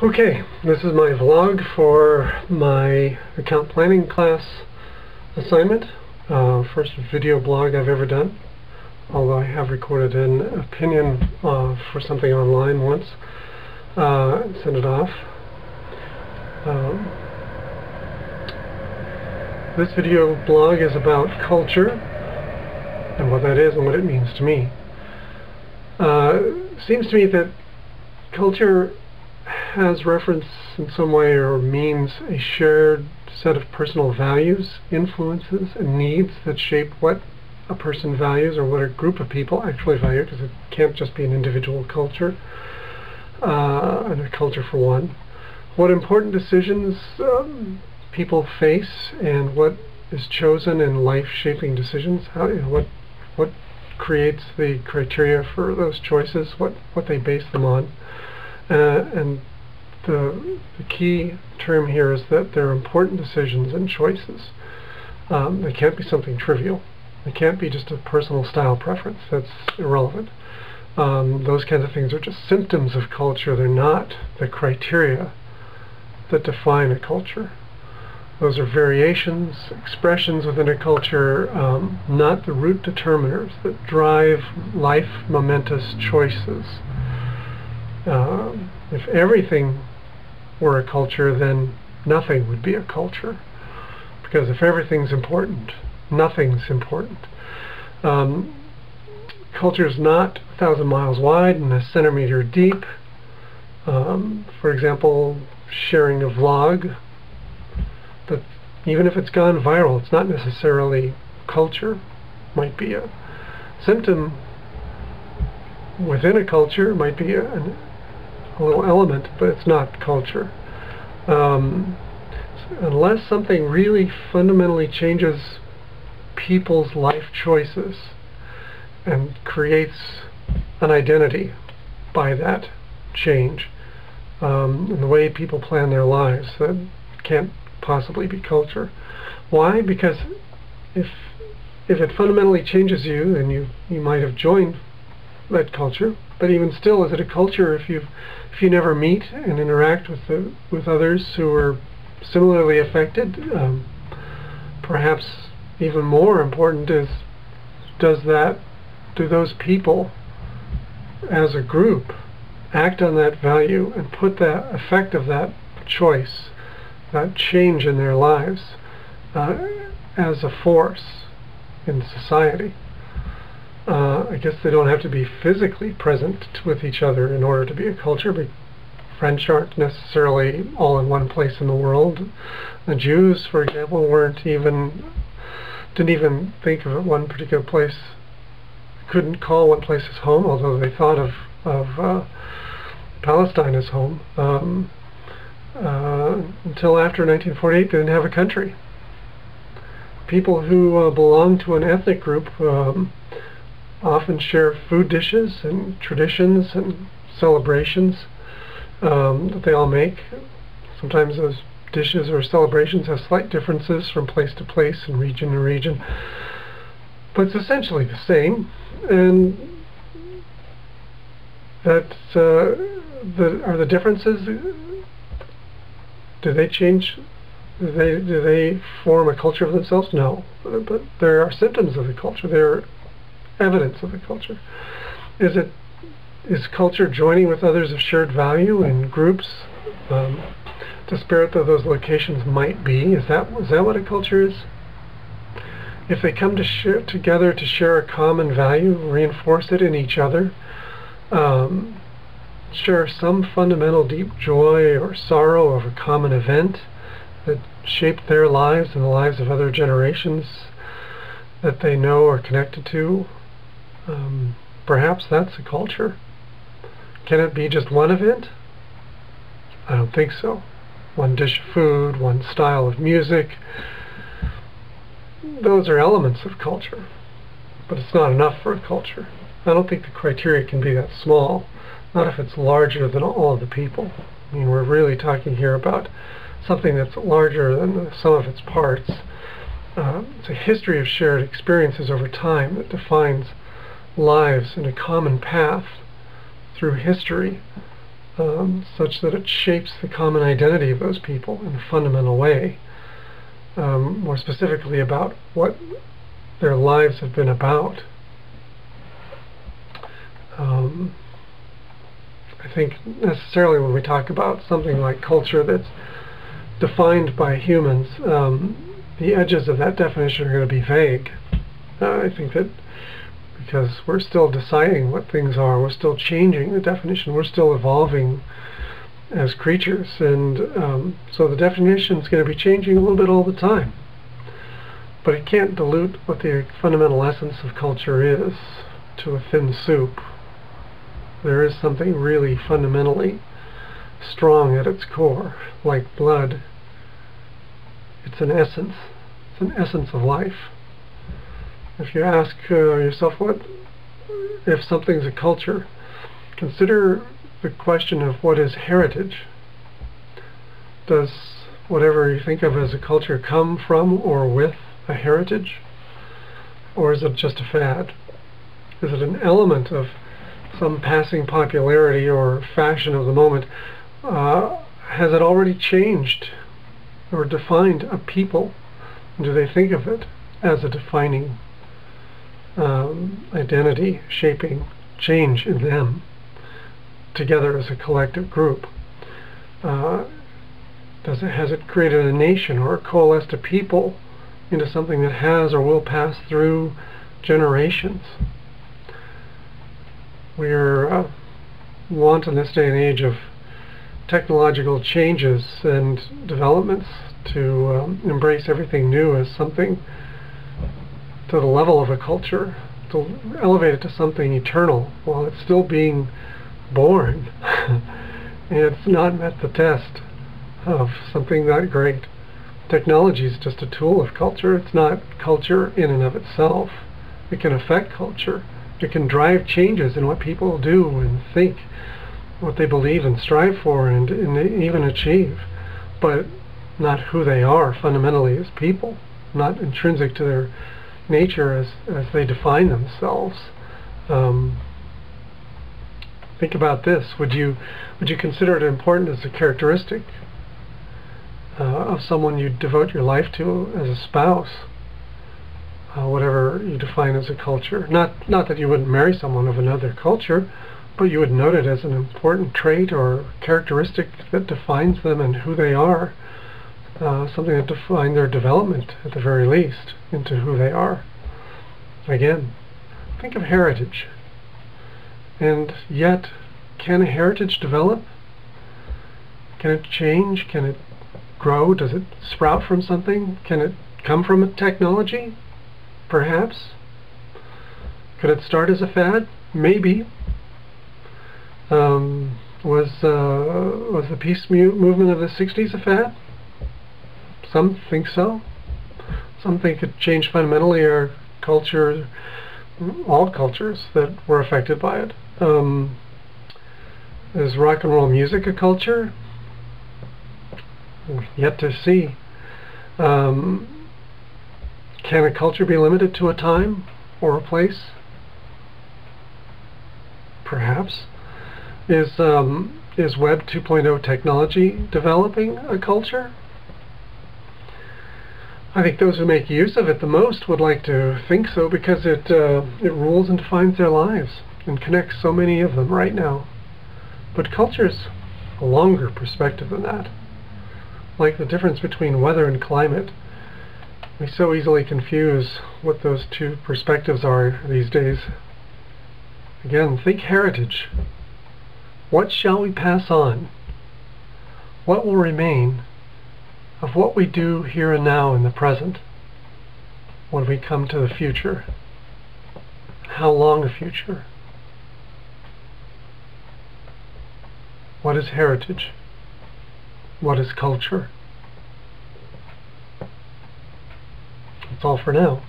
Okay, this is my vlog for my account planning class assignment. First video blog I've ever done, although I have recorded an opinion for something online once and sent it off. This video blog is about culture and what that is and what it means to me. It seems to me that culture has reference in some way or means a shared set of personal values, influences, and needs that shape what a person values or what a group of people actually value, because it can't just be an individual culture and a culture for one. What important decisions people face and what is chosen in life-shaping decisions, what creates the criteria for those choices, what they base them on. And the key term here is that they're important decisions and choices. They can't be something trivial. They can't be just a personal style preference. That's irrelevant. Those kinds of things are just symptoms of culture. They're not the criteria that define a culture. Those are variations, expressions within a culture, not the root determiners that drive life momentous choices. If everything were a culture, then nothing would be a culture. Because if everything's important, nothing's important. Culture is not 1,000 miles wide and a centimeter deep. For example, sharing a vlog, but even if it's gone viral, it's not necessarily culture. It might be a symptom within a culture, it might be a little element, but it's not culture. Unless something really fundamentally changes people's life choices and creates an identity by that change, in the way people plan their lives, that can't possibly be culture. Why? Because if it fundamentally changes you, then you might have joined that culture. But even still, is it a culture if you never meet and interact with others who are similarly affected? Perhaps even more important is, do those people as a group act on that value and put the effect of that choice, that change in their lives, as a force in society? I guess they don't have to be physically present with each other in order to be a culture, but French aren't necessarily all in one place in the world. The Jews, for example, didn't even think of one particular place, couldn't call one place as home, although they thought of Palestine as home. Until after 1948, they didn't have a country. People who belong to an ethnic group often share food dishes and traditions and celebrations that they all make. Sometimes those dishes or celebrations have slight differences from place to place and region to region, but it's essentially the same. And are the differences, do they change? Do they form a culture of themselves? No, but there are symptoms of the culture. They're evidence of the culture. Is culture joining with others of shared value in groups, disparate though those locations might be? Is that what a culture is? If they come together to share a common value, reinforce it in each other, share some fundamental deep joy or sorrow of a common event that shaped their lives and the lives of other generations that they know or connected to, perhaps that's a culture. Can it be just one event? I don't think so. One dish of food, one style of music, those are elements of culture, but it's not enough for a culture. I don't think the criteria can be that small, not if it's larger than all of the people. I mean, we're really talking here about something that's larger than the sum of its parts. It's a history of shared experiences over time that defines lives in a common path through history, such that it shapes the common identity of those people in a fundamental way. More specifically about what their lives have been about. I think necessarily when we talk about something like culture that's defined by humans, the edges of that definition are going to be vague. I think that because we're still deciding what things are, we're still changing the definition, we're still evolving as creatures, and so the definition is going to be changing a little bit all the time. But it can't dilute what the fundamental essence of culture is to a thin soup. There is something really fundamentally strong at its core, like blood. It's an essence. It's an essence of life. If you ask yourself, what if something's a culture, consider the question of what is heritage. Does whatever you think of as a culture come from or with a heritage? Or is it just a fad? Is it an element of some passing popularity or fashion of the moment? Has it already changed or defined a people? Do they think of it as a defining identity, shaping change in them together as a collective group? Has it created a nation or coalesced a people into something that has or will pass through generations? We're want in this day and age of technological changes and developments to embrace everything new as something to the level of a culture, to elevate it to something eternal while it's still being born. And it's not met the test of something that great. Technology is just a tool of culture. It's not culture in and of itself. It can affect culture. It can drive changes in what people do and think, what they believe and strive for and even achieve, but not who they are fundamentally as people, not intrinsic to their nature as they define themselves. Think about this. Would you consider it important as a characteristic of someone you devote your life to as a spouse? Whatever you define as a culture. Not that you wouldn't marry someone of another culture, but you would note it as an important trait or characteristic that defines them and who they are. Something that defines their development, at the very least, into who they are. Again, think of heritage. And yet, can a heritage develop? Can it change? Can it grow? Does it sprout from something? Can it come from a technology? Perhaps. Could it start as a fad? Maybe. Was the peace movement of the 60s a fad? Some think so. Some think it changed fundamentally our culture, all cultures that were affected by it. Is rock and roll music a culture? Yet to see. Can a culture be limited to a time or a place? Perhaps. Is Web 2.0 technology developing a culture? I think those who make use of it the most would like to think so, because it rules and defines their lives and connects so many of them right now. But culture's a longer perspective than that. Like the difference between weather and climate. We so easily confuse what those two perspectives are these days. Again, think heritage. What shall we pass on? What will remain of what we do here and now in the present when we come to the future? How long a future? What is heritage? What is culture? That's all for now.